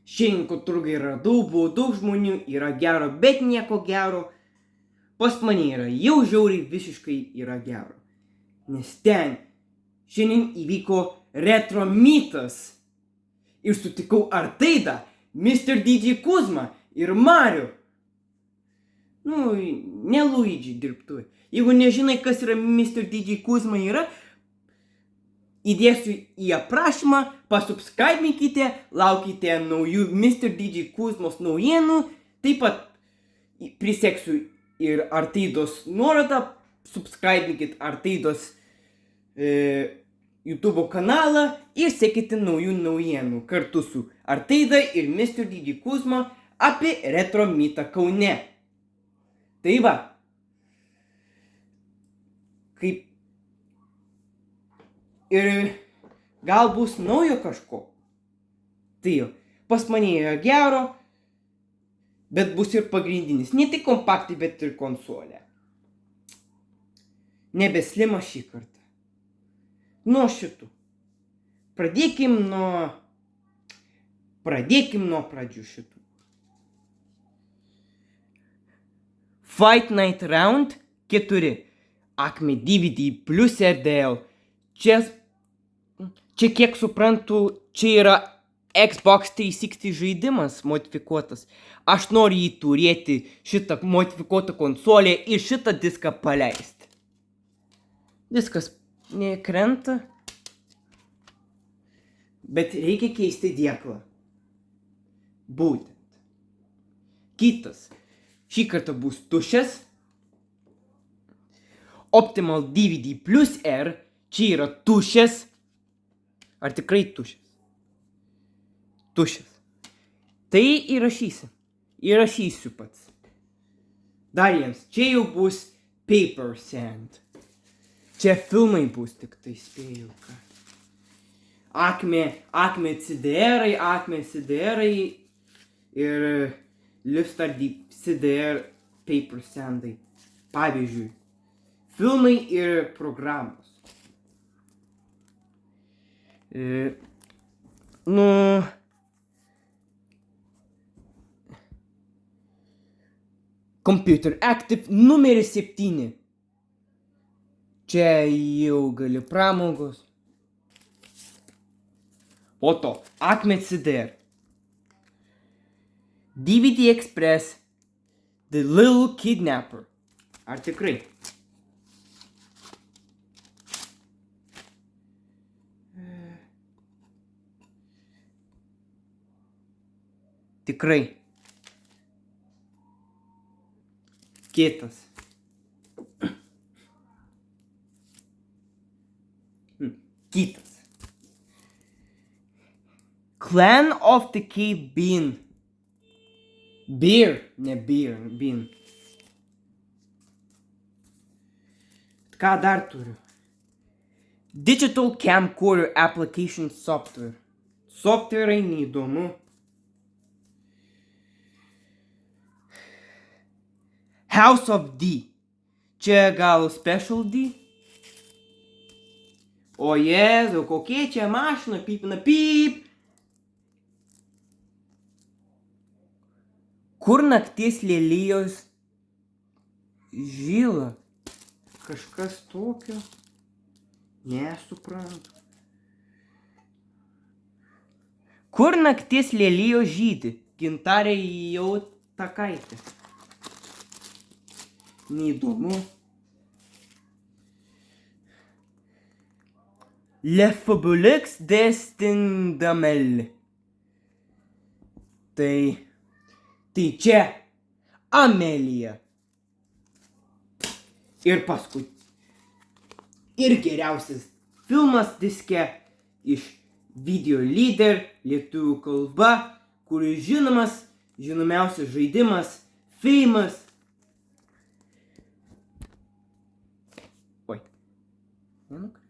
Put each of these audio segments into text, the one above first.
Šiandien Kotrugoj yra buvo daug žmonių, yra gero, bet nieko gero. Pas mane yra jau žiauriai visiškai yra gero. Nes ten šiandien įvyko retro mytas. Ir sutikau Artaidą, Mr. DJ Kuzma ir Marių. Ne Luigi dirbtuvė. Jeigu nežinai, kas yra Mr. DJ Kuzma yra, įdėsiu į aprašymą, pasubscribinkite, laukite naujų Mr. DJ Kuzmos naujienų, taip pat priseksiu ir Artaidos nuorodą, subscribinkite Artaidos YouTube kanalą ir sekite naujų naujienų kartu su Artaida ir Mr. DJ Kuzma apie retro mytą Kaune. Tai va, kaip ir gal bus naujo kažko. Tai jau, pas mane yra gero, bet bus ir pagrindinis. Ne tik kompaktai, bet ir konsolė. Nebeslima šį kartą. Nuo šitų. Pradėkim nuo pradžių šitų. Fight Night Round 4. Acme DVD plus RDL. Čia kiek suprantu, čia yra Xbox 360 žaidimas modifikuotas. Aš noriu jį turėti, šitą modifikuotą konsolę ir šitą diską paleisti. Diskas nekrenta. Bet reikia keisti dėklą. Būtent. Kitas. Šį kartą bus tuščias. Optimal DVD plus R. Čia yra tuščias. Ar tikrai tuščias? Tuščias. Tai įrašysiu pats. Dar jiems. Čia jau bus Paper Sand. Čia filmai bus, tik tai spėjau, ką. Acme CDR-ai ir Lifstar CDR Paper Sandai. Pavyzdžiui, filmai ir programos. Computer Active numeris 7. Čia jau gali pramogos. Po to Acme CDR. DVD Express. The Little Kidnapper. Ar tikrai? Tikrai. Kitas. Kitas. Clan of the Cave Bean. Beer, ne beer, bean. Ką dar turiu? Digital Camcorder Application Software. Software'ai neįdomu. House of D. Čia gal Special D? O Jėzau, kokie čia mašina pipina pip. Kur nakties lelijos žyla? Kažkas tokio? Nesuprantu. Kur nakties lelijos žydi? Gintarė Jautakaitė. Neįdomu. Le Fabuleux Destinamel. Tai čia Amelija. Ir paskui. Ir geriausias filmas diske iš Video Leader lietuvių kalba, kuris žinomiausias žaidimas, Famous. Oi. Nenukris.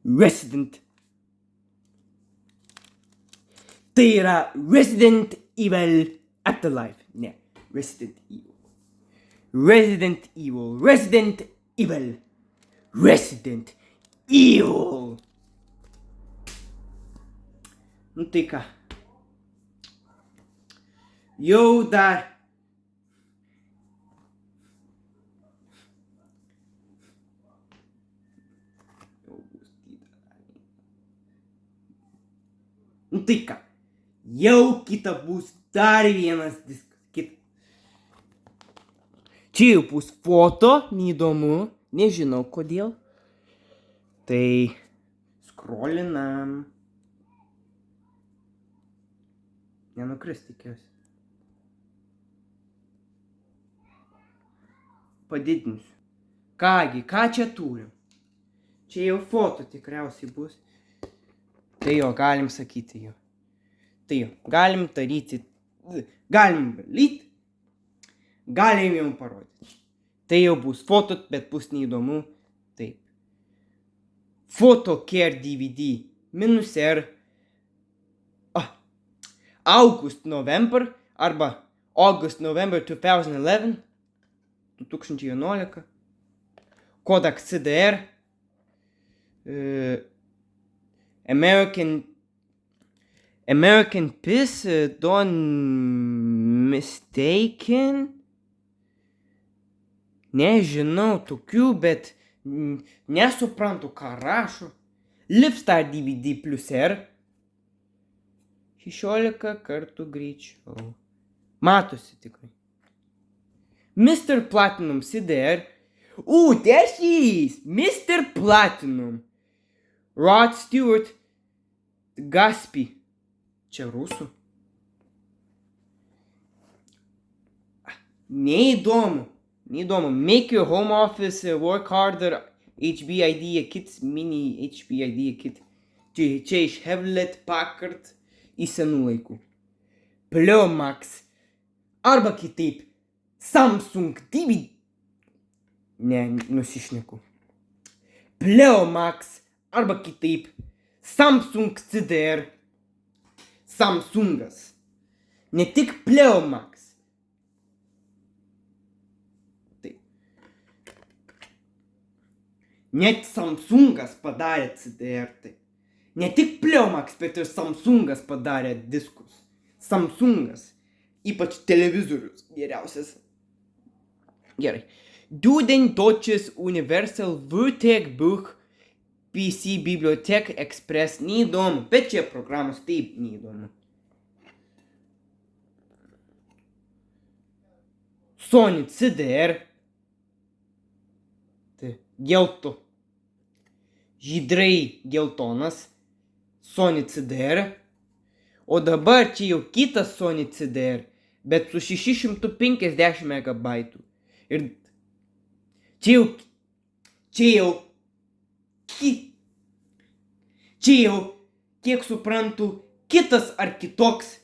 Resident. Tai yra Resident Evil Afterlife. Ne, Resident Evil. Resident Evil. Resident Evil. Nu tai ką. Jau dar. Nu tai ką. Jau kita bus dar vienas diskas. Čia jau bus foto, neįdomu, nežinau kodėl. Tai skrolinam. Nenukris tikiuosi. Padidinsiu. Kągi, ką čia turim? Čia jau foto tikriausiai bus. Tai jo, galim sakyti jo. Tai jo, galim daryti. Galim valyti. Galim jums parodyti. Tai jau bus foto, bet bus neįdomu. Taip. Photo Care DVD minus R August-November arba August-November 2011 Kodak CDR American Piss Don't Mistaken. Nežinau tokių, bet nesuprantu, ką rašo. Lipstar DVD plus R 16 kartų greičiau. Matosi tikrai. Mr. Platinum CDR. There he is! Mr. Platinum. Rod Stewart Gaspi. Čia rusų. Neįdomu. Make your home office work harder. HB Idea Kit, mini HB Idea Kit. Čia iš Hewlett Packard į senų laikų. Pliomax. Arba kitaip. Samsung DVD. Ne, nusišneku. Pliomax. Arba kitaip. Samsung CDR. Samsungas. Ne tik Pliomax. Net Samsungas padarė CDR. Tai. Ne tik Pliomax, bet ir Samsungas padarė diskus. Samsungas. Ypač televizorius geriausias. Gerai. Duden Deutsches Universal Wörterbuch PC Bibliothek Express. Neįdomu. Bet čia programos taip neįdomu. Sony CDR. Gelto. Žydrai geltonas. Sony CDR. O dabar čia jau kitas Sony CDR. Bet su 650 MB. Ir čia jau kiek suprantu, kitas ar kitoks.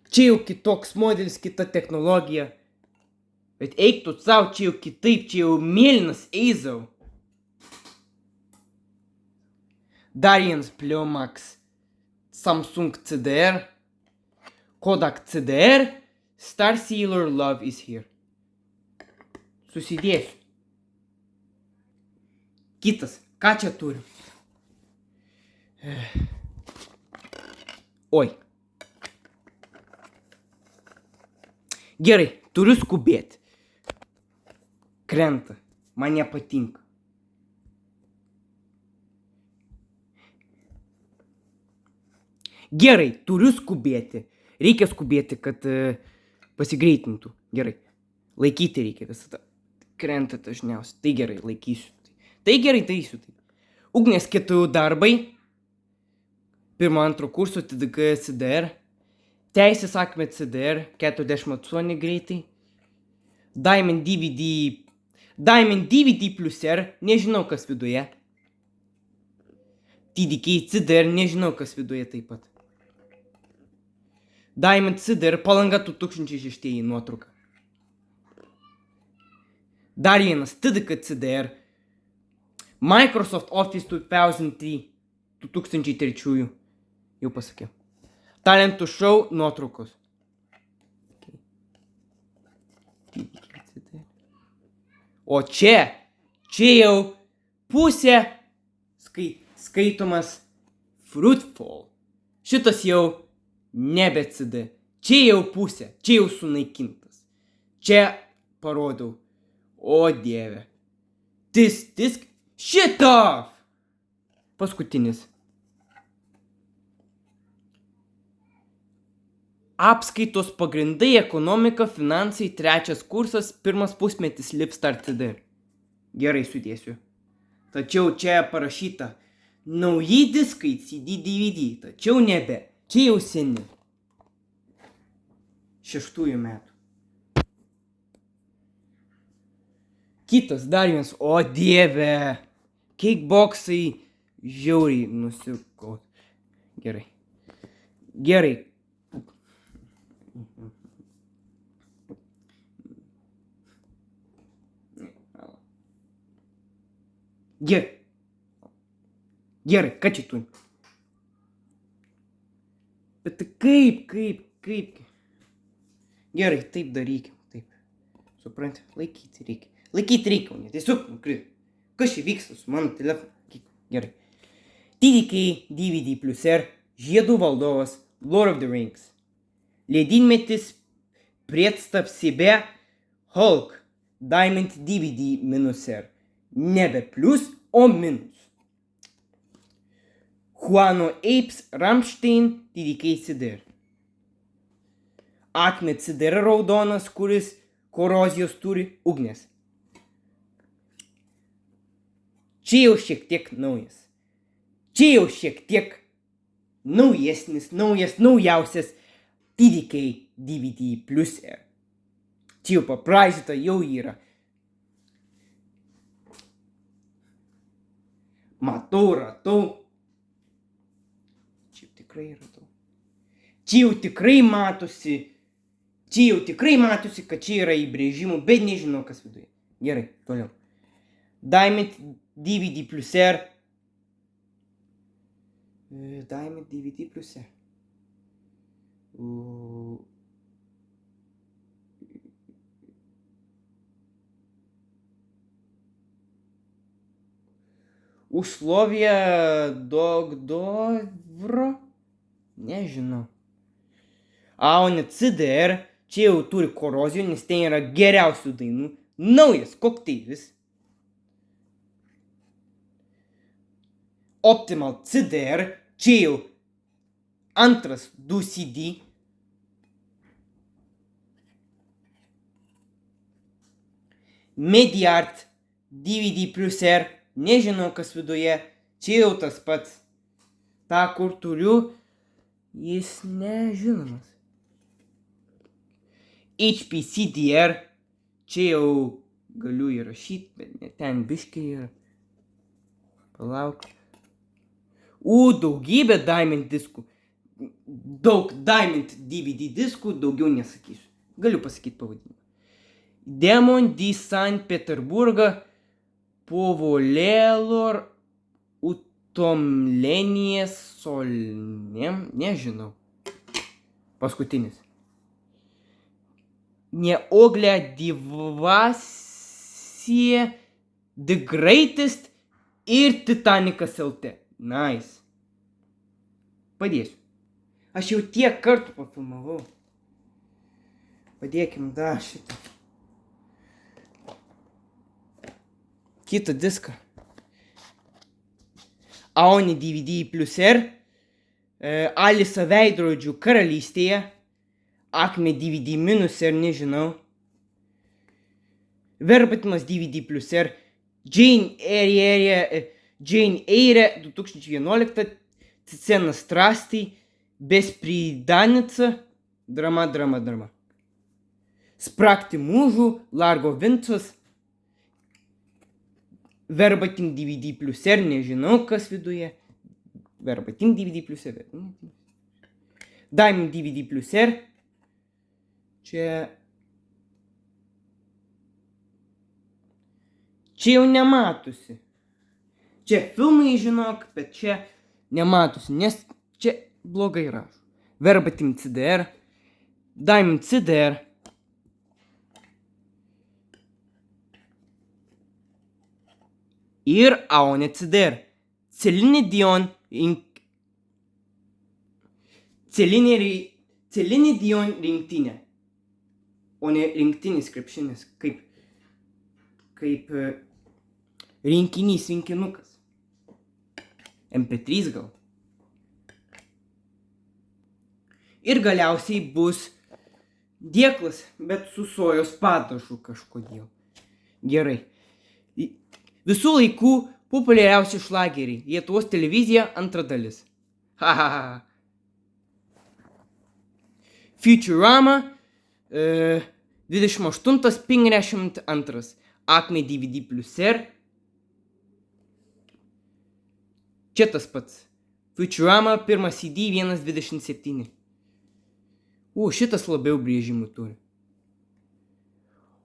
Čia jau kitoks modelis, kita technologija. Bet eik tu savo, čia jau kitaip, čia jau mėlynas eizau. Dar vienas Pliomax. Samsung CDR. Kodak CDR. Star Sealer Love is here. Susidėsiu. Kitas. Ką čia turim? Oi. Gerai, turiu skubėti. Krenta. Man nepatinka. Gerai, turiu skubėti. Reikia skubėti, kad pasigreitintų. Gerai. Laikyti reikia visada. Krenta dažniausiai. Tai gerai, laikysiu. Tai gerai, darysiu tai. Ugnės KTU darbai. 1-2 kurso TDK CDR. Teisės akmė CDR. 48 greitai. Diamond DVD plus R, nežinau kas viduje. TDK CDR, nežinau kas viduje taip pat. Diamond CDR, Palanga 2006 nuotrauka. Dar vienas TDK CDR. Microsoft Office 2003. Jau pasakiau. Talentų show nuotraukos. O čia jau pusė skaitomas fruitful. Šitas jau nebe CD. Čia jau pusė, čia jau sunaikintas. Čia parodau. O dieve. Tisk. Shit off! Paskutinis. Apskaitos pagrindai, ekonomika, finansai, 3 kursas, 1 pusmetis Lipstart CD. Gerai sudėsiu. Tačiau čia parašyta nauji diskai CD, DVD, tačiau nebe. Čia jau seni. 6 metų. Kitas dar vienas. O dieve. Kickboxai žiauriai nusiko. Gerai. Gerai, ką čia tu? Bet kaip? Gerai, taip darykim, taip. Supranti, laikyti reikia, o ne tiesiog nukrit. Kas čia vyksta su mano telefonu? Gerai. TDK, DVD plus R, Žiedų valdovas, Lord of the Rings. Ledynmetis, Predstav себе, Hulk, Diamond DVD minus R. Nebe plus, o minus. Juano Apes, Rammstein, TDK CDR. Acme CDR raudonas, kuris korozijos turi ugnes. Čia jau šiek tiek naujas. Čia jau šiek tiek naujausias TDK DVD plus R. Čia jau papraisyta jau yra. Ratau. Čia jau tikrai matosi. Kad čia yra įbrėžimų, bet nežinau kas viduje. Gerai, toliau. Diamond DVD plus R. Diamond DVD plus R. Условия Dogdovro? Nežinau. O ne CDR. Čia jau turi korozijų, nes ten yra geriausių dainų. Naujas kokteilis. Optimal CDR. Čia jau antras 2 CD. Mediart DVD plus R. Nežinau kas viduje. Čia jau tas pats. Ta kur turiu. Jis nežinomas. HP CDR. Čia jau galiu įrašyti, bet ne ten biškiai yra. Palauk. Daugybė Diamond diskų. Daug Diamond DVD diskų, daugiau nesakysiu. Galiu pasakyti pavadinimą. Demon di Sankt Peterburga Povolelor Utomlenie Solnem. Nežinau. Paskutinis. Neoglė Divasie The Greatest ir Titanikas LT. Nice. Padėsiu. Aš jau tiek kartų pafilmavau. Padėkim dar šitą. Kitą diską. Aoni DVD plus R. Alisa veidrodžių karalystėje. Acme DVD minus R, nežinau. Verbatimas DVD plus R. Jane Eyre 2011. Цена страсти. Безприданница. Драма. Спракти мужу. Largo Vinцas. Verbatim DVD plus R, nežinau kas viduje. Verbatim DVD plus R. Diamond DVD plus R. Čia jau nematosi. Čia filmai žinok, bet čia nematosi, nes čia blogai rašo. Verbatim CDR. Diamond CDR. ir AONE CDR. Celinedion rinktinė. O ne rinktinis krepšinis, kaip rinkinukas. MP3 gal. Ir galiausiai bus dėklas, bet su sojos padažu kažkodėl. Gerai. Visų laikų populiariausi šlageriai. Lietuvos televizija, antra dalis. Futurama 28.52. Acme DVD plus R. Čia tas pats. Futurama pirmas CD 1.27. Šitas labiau brėžimų turi.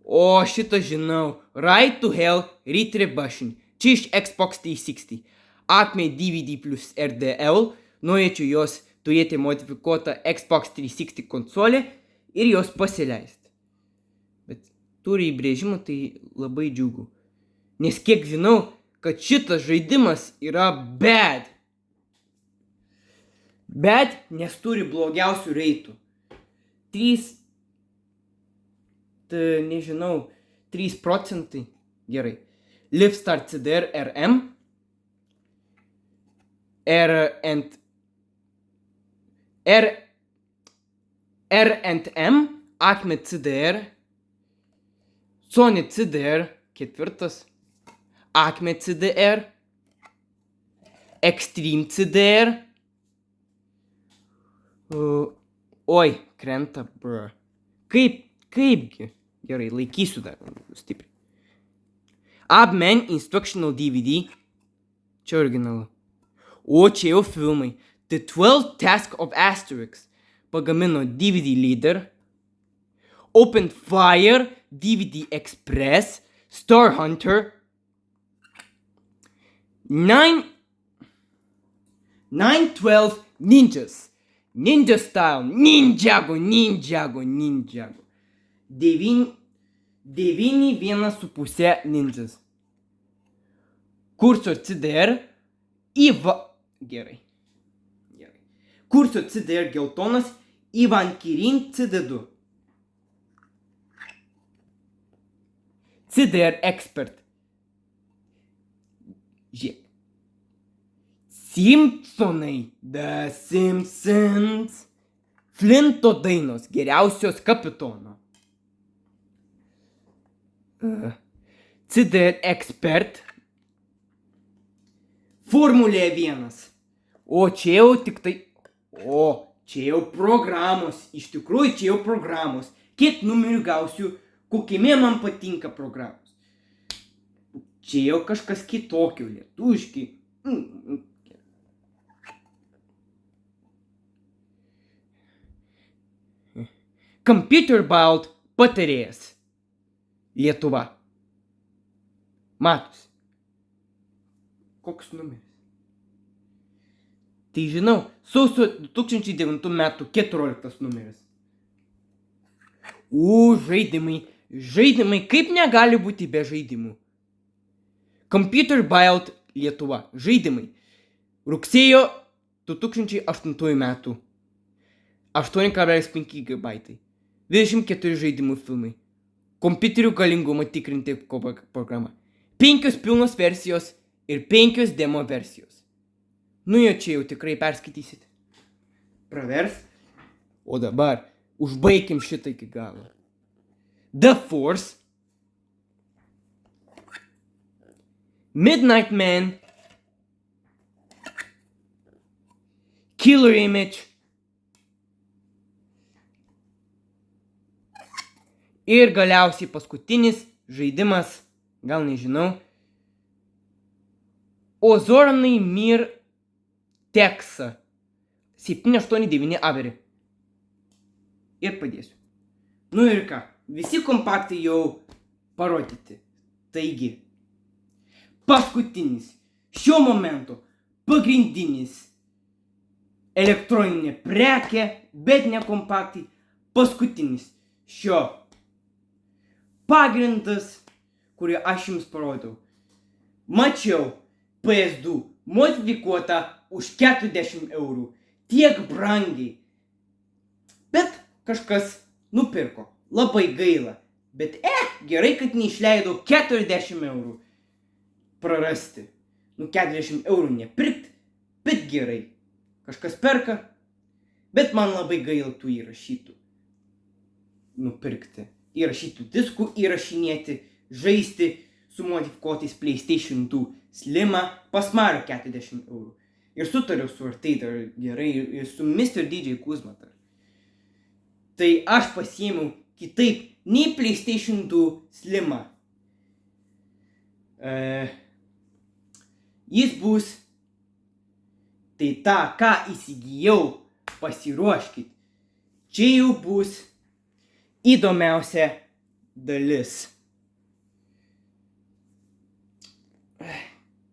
O šitą žinau. Ride to Hell Retribution. Čia iš Xbox 360. Acme DVD plus RDL. Norėčiau jos turėti modifikuotą Xbox 360 konsolę ir jos pasileisti. Bet turi įbrėžimų, tai labai džiugu. Nes kiek žinau, kad šitas žaidimas yra bad. Bad, nes turi blogiausių reitų. 3%. Gerai. Livestar CDR RM. R&M. Acme CDR. Sony CDR 4. Acme CDR. Extreme CDR. Oi, krenta, bro. Kaipgi? Gerai, laikysiu dar stipriai. Abman Instructional DVD. Čia originalu. Čia jau filmai. The 12 Task of Asterix. Pagamino DVD Leader. Open Fire. DVD Express. Star Hunter. 912 Ninjas. Ninja Style. Ninjago. 9.1.5 Ninjas. Kurso CDR. Gerai. Kurso CDR geltonas. Ivan Kirin CD2. CDR Expert. Žiūrėk. Simpsonai. The Simpsons. Flinto dainos. Geriausios kapitono. CDR Expert. Formulė 1. Čia jau tik tai... čia jau programos. Iš tikrųjų, čia jau programos. Kiek numerių gausiu, kokiame man patinka programos. Čia jau kažkas kitokio, lietuviškai. Computer Build patarėjas. Lietuva. Matosi. Koks numeris? Tai žinau, sausio 2009 metų 14 numeris. Žaidimai. Žaidimai, kaip negali būti be žaidimų? Computer Build Lietuva. Žaidimai. Rugsėjo 2008 metų. 8,5 GB. 24 žaidimų filmai. Kompiuterių galingumą tikrinti programa. 5 pilnos versijos ir 5 demo versijos. Čia jau tikrai perskaitysit. Pravers. O dabar užbaikim šitą iki galo. The Force. Midnight Man. Killer Image. Ir galiausiai paskutinis žaidimas, gal nežinau. Ozornai Mir Teksa. 789 Avery. Ir padėsiu. Ir ką, visi kompaktai jau parodyti. Taigi, paskutinis, šio momento pagrindinis elektroninė prekė, bet ne kompaktai, paskutinis šio pagrindas, kurį aš jums parodau. mačiau PS2 modifikuotą už 40 eurų. Tiek brangiai. Bet kažkas nupirko. Labai gaila. Bet gerai, kad neišleido 40 eurų prarasti. 40 eurų nepirkt, bet gerai. Kažkas perka, bet man labai gaila tų įrašytų. Nupirkti. Įrašytų diskų, įrašinėti, žaisti su modifikuotais PlayStation 2 Slimą pas Mario 40 eurų. Ir sutariau su Artai gerai, ir su Mr. DJ Kuzma. Tai aš pasiėmiau kitaip nei PlayStation 2 Slimą. Jis bus, tai tą, ką įsigijau, pasiruoškit. Čia jau bus įdomiausia dalis.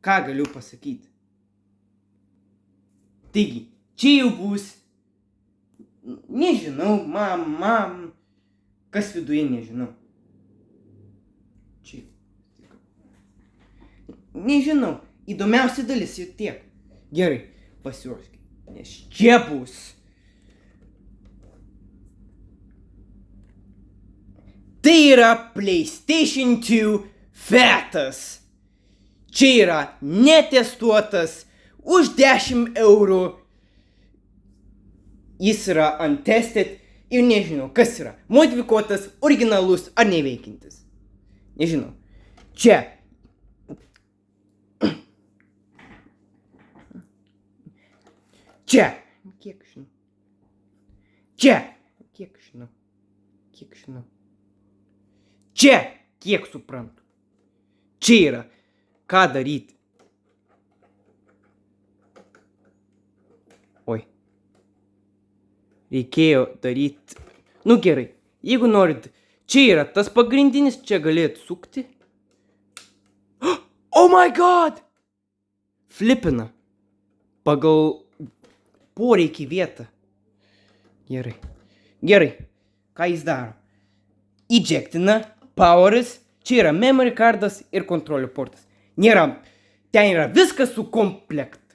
Ką galiu pasakyti? Taigi, čia jau bus, nežinau, kas viduje nežinau. Čia. Nežinau, įdomiausia dalis ir tiek. Gerai, pasiruoškit, nes čia bus. Tai yra PlayStation 2 Fatas. Čia yra netestuotas už 10 eurų. Jis yra untested ir nežinau, kas yra. Modifikuotas, originalus ar neveikintis. Nežinau. Čia. Čia. Kiek žinau. Čia. Kiek žinau. Kiek žinau. Čia. Kiek suprantu. Čia yra. Ką daryti. Oi. Reikėjo daryti. Nu gerai. Jeigu norit. Čia yra tas pagrindinis. Čia galėt sukti. Oh my god. Flipina. Pagal poreikį vietą. Gerai. Gerai. Ką jis daro? Ejectina. Poweris. Čia yra memory cardas ir kontrolio portas. Nėra. Ten yra viskas su komplekt.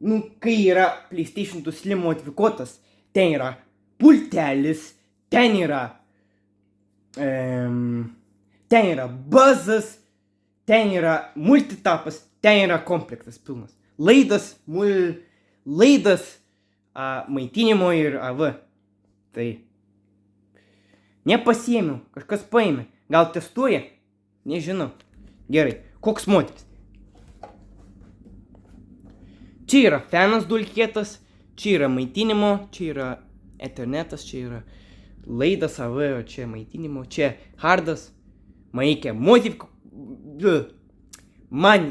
Nu, kai yra PlayStation 2 Slim modifikuotas, ten yra pultelis, ten yra buzzas, ten yra multitapas, ten yra komplektas pilnas. Laidas, maitinimo ir AV. Tai nepasiėmiau, kažkas paėmė. Gal testuoja? Nežinau. Gerai, koks modelis? Čia yra fanas dulkėtas, čia yra maitinimo, čia yra ethernetas, čia yra laidas AV, o čia maitinimo, čia hardas. Man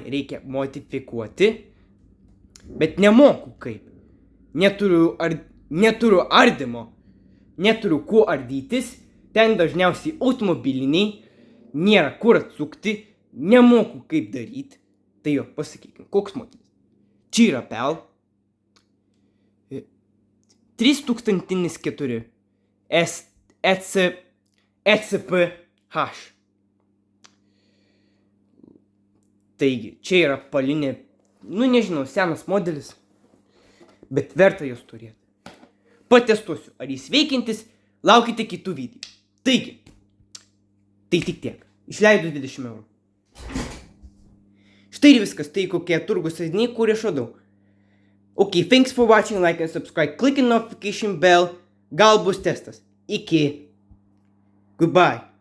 reikia modifikuoti, bet nemoku kaip. Neturiu ardymo, neturiu kuo ardytis, ten dažniausiai automobiliniai, nėra kur atsukti, nemoku kaip daryti. Tai jo, pasakykime, koks modelis. Čia yra PAL 3004 ECPH. Taigi, čia yra palinė, nežinau, senas modelis, bet verta jos turėti. Patestuosiu, ar jis veikiantis, laukite kitų video. Taigi, tai tik tiek. Išleidau 20 eurų. Štai ir viskas, tai kokie turgus sąsiniai, kur aš radau. Okay, thanks for watching, like and subscribe, click the notification bell, gal bus testas. Iki. Goodbye.